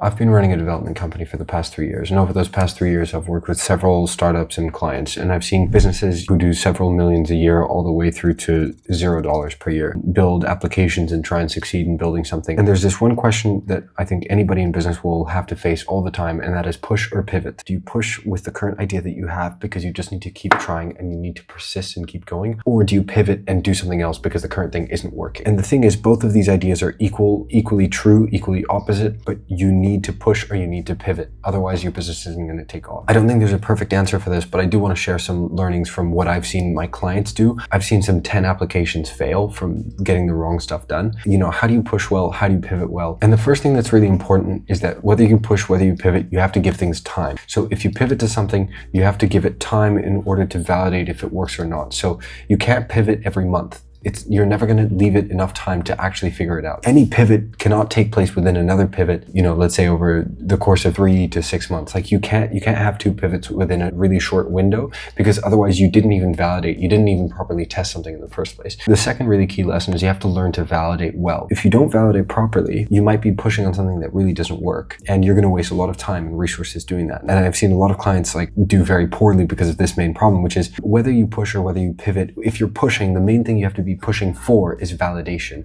I've been running a development company for the past 3 years, and over those past 3 years, I've worked with several startups and clients, and I've seen businesses who do several millions a year all the way through to $0 per year build applications and try and succeed in building something. And there's this one question that I think anybody in business will have to face all the time, and that is push or pivot. Do you push with the current idea that you have because you just need to keep trying and you need to persist and keep going? Or do you pivot and do something else because the current thing isn't working? And the thing is, both of these ideas are equally true, equally opposite, but you need to push or you need to pivot. Otherwise, your business isn't going to take off. I don't think there's a perfect answer for this, but I do want to share some learnings from what I've seen my clients do. I've seen some 10 applications fail from getting the wrong stuff done. How do you push well? How do you pivot well? And the first thing that's really important is that whether you push, whether you pivot, you have to give things time. So if you pivot to something, you have to give it time in order to validate if it works or not. So you can't pivot every month. You're never going to leave it enough time to actually figure it out. Any pivot cannot take place within another pivot, let's say over the course of 3 to 6 months. Like you can't have two pivots within a really short window, because otherwise you didn't even validate, you didn't even properly test something in the first place. The second really key lesson is you have to learn to validate well. If you don't validate properly, you might be pushing on something that really doesn't work, and you're going to waste a lot of time and resources doing that. And I've seen a lot of clients do very poorly because of this main problem, which is whether you push or whether you pivot, if you're pushing, the main thing you have to be pushing for is validation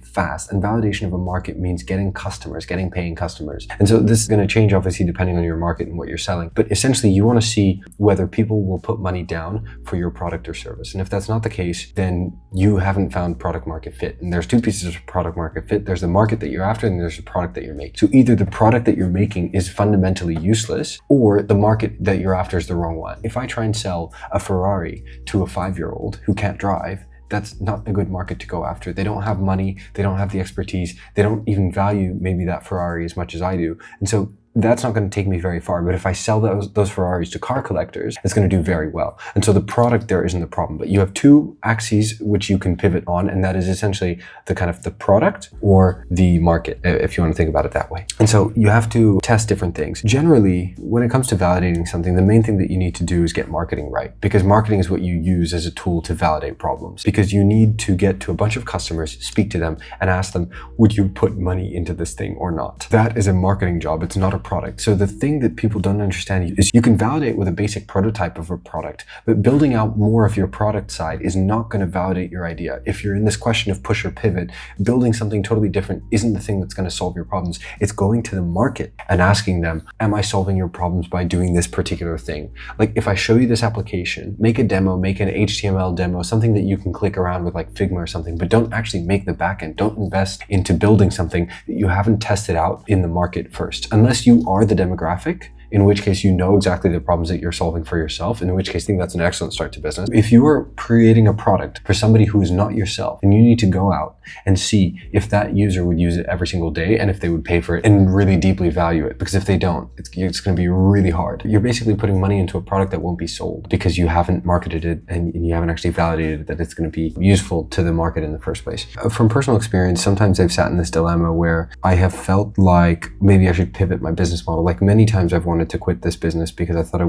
fast. And validation of a market means getting customers, getting paying customers. And so this is going to change obviously depending on your market and what you're selling. But essentially you want to see whether people will put money down for your product or service. And if that's not the case, then you haven't found product market fit. And there's two pieces of product market fit. There's the market that you're after and there's the product that you're making. So either the product that you're making is fundamentally useless, or the market that you're after is the wrong one. If I try and sell a Ferrari to a 5-year-old who can't drive, that's not a good market to go after. They don't have money, they don't have the expertise, they don't even value maybe that Ferrari as much as I do. And so that's not going to take me very far. But if I sell those Ferraris to car collectors, it's going to do very well. And so the product there isn't the problem. But you have two axes which you can pivot on, and that is essentially the kind of the product or the market, if you want to think about it that way. And so you have to test different things. Generally, when it comes to validating something, the main thing that you need to do is get marketing right, because marketing is what you use as a tool to validate problems. Because you need to get to a bunch of customers, speak to them, and ask them, would you put money into this thing or not? That is a marketing job. It's not a product. So the thing that people don't understand is you can validate with a basic prototype of a product, but building out more of your product side is not going to validate your idea. If you're in this question of push or pivot, building something totally different isn't the thing that's going to solve your problems. It's going to the market and asking them, am I solving your problems by doing this particular thing? Like if I show you this application, make a demo, make an HTML demo, something that you can click around with like Figma or something, but don't actually make the backend. Don't invest into building something that you haven't tested out in the market first, unless you are the demographic, in which case you know exactly the problems that you're solving for yourself, in which case I think that's an excellent start to business. If you are creating a product for somebody who is not yourself, then you need to go out and see if that user would use it every single day and if they would pay for it and really deeply value it. Because if they don't, it's going to be really hard. You're basically putting money into a product that won't be sold because you haven't marketed it and you haven't actually validated that it's going to be useful to the market in the first place. From personal experience, sometimes I've sat in this dilemma where I have felt like maybe I should pivot my business model. Like many times I've wanted to quit this business because I thought I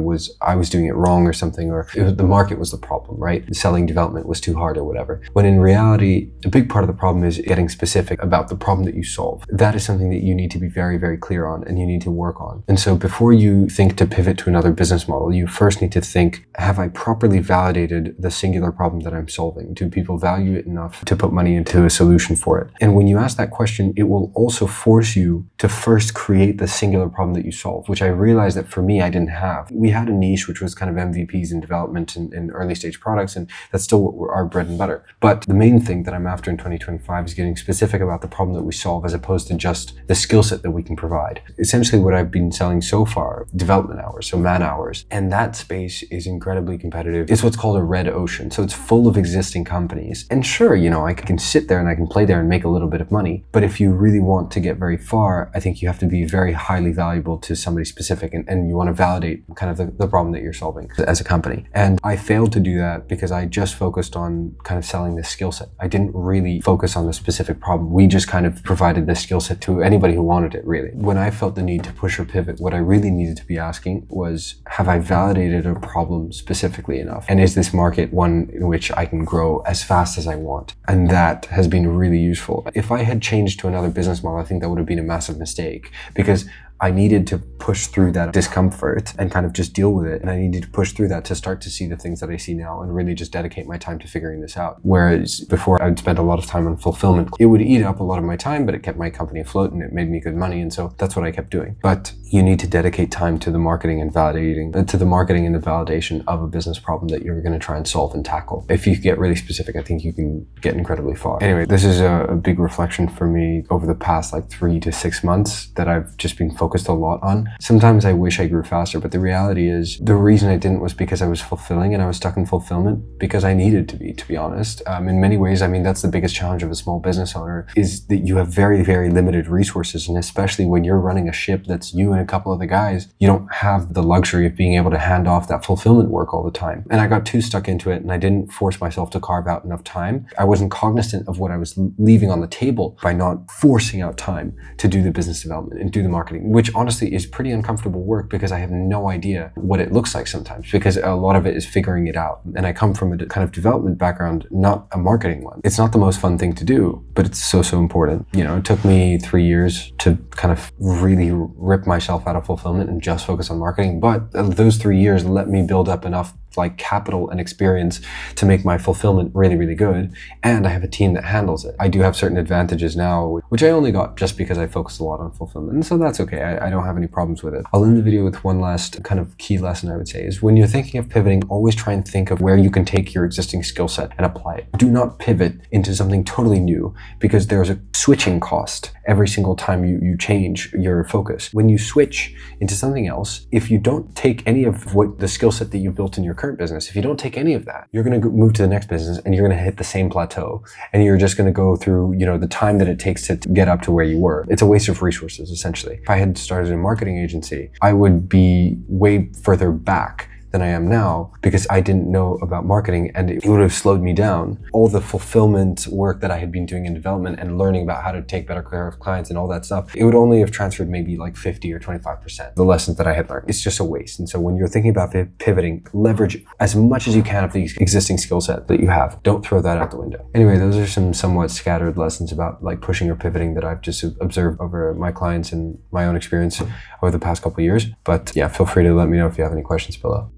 was doing it wrong or something, or the market was the problem, right? Selling development was too hard or whatever. When in reality, a big part of the problem is getting specific about the problem that you solve. That is something that you need to be very, very clear on and you need to work on. And so before you think to pivot to another business model, you first need to think, have I properly validated the singular problem that I'm solving? Do people value it enough to put money into a solution for it? And when you ask that question, it will also force you to first create the singular problem that you solve, which I realized that for me, I didn't have. We had a niche, which was kind of MVPs in development and early stage products, and that's still what our bread and butter. But the main thing that I'm after in 2025 is getting specific about the problem that we solve as opposed to just the skill set that we can provide. Essentially what I've been selling so far, development hours, so man hours, and that space is incredibly competitive. It's what's called a red ocean. So it's full of existing companies. And sure, I can sit there and I can play there and make a little bit of money. But if you really want to get very far, I think you have to be very highly valuable to somebody specific. specific and you want to validate kind of the problem that you're solving as a company. And I failed to do that because I just focused on kind of selling this skill set. I didn't really focus on the specific problem. We just kind of provided this skill set to anybody who wanted it, really. When I felt the need to push or pivot, what I really needed to be asking was, have I validated a problem specifically enough? And is this market one in which I can grow as fast as I want? And that has been really useful. If I had changed to another business model, I think that would have been a massive mistake, because I needed to push through that discomfort and kind of just deal with it. And I needed to push through that to start to see the things that I see now and really just dedicate my time to figuring this out. Whereas before, I'd spend a lot of time on fulfillment. It would eat up a lot of my time, but it kept my company afloat and it made me good money. And so that's what I kept doing. But you need to dedicate time to the marketing and to the marketing and the validation of a business problem that you're going to try and solve and tackle. If you get really specific, I think you can get incredibly far. Anyway, this is a big reflection for me over the past 3 to 6 months that I've just been focused a lot on. Sometimes I wish I grew faster, but the reality is the reason I didn't was because I was fulfilling and I was stuck in fulfillment because I needed to be honest. In many ways, I mean, that's the biggest challenge of a small business owner, is that you have very, very limited resources. And especially when you're running a ship that's you and a couple of the guys, you don't have the luxury of being able to hand off that fulfillment work all the time. And I got too stuck into it and I didn't force myself to carve out enough time. I wasn't cognizant of what I was leaving on the table by not forcing out time to do the business development and do the marketing, which honestly is pretty uncomfortable work because I have no idea what it looks like sometimes, because a lot of it is figuring it out. And I come from a kind of development background, not a marketing one. It's not the most fun thing to do, but it's so important. It took me 3 years to kind of really rip myself out of fulfillment and just focus on marketing. But those 3 years let me build up enough capital and experience to make my fulfillment really, really good. And I have a team that handles it. I do have certain advantages now, which I only got just because I focused a lot on fulfillment. And so that's okay. I don't have any problems with it. I'll end the video with one last kind of key lesson I would say is, when you're thinking of pivoting, always try and think of where you can take your existing skill set and apply it. Do not pivot into something totally new, because there's a switching cost every single time you change your focus. When you switch into something else, if you don't take any of what the skill set that you built in your current business, if you don't take any of that, you're going to move to the next business and you're going to hit the same plateau, and you're just going to go through, the time that it takes to get up to where you were. It's a waste of resources, essentially. If I had started a marketing agency, I would be way further back than I am now, because I didn't know about marketing, and it would have slowed me down. All the fulfillment work that I had been doing in development and learning about how to take better care of clients and all that stuff, it would only have transferred maybe 50 or 25%, the lessons that I had learned. It's just a waste. And so when you're thinking about pivoting, leverage as much as you can of the existing skill set that you have. Don't throw that out the window. Anyway, those are some somewhat scattered lessons about pushing or pivoting that I've just observed over my clients and my own experience over the past couple of years. But yeah, feel free to let me know if you have any questions below.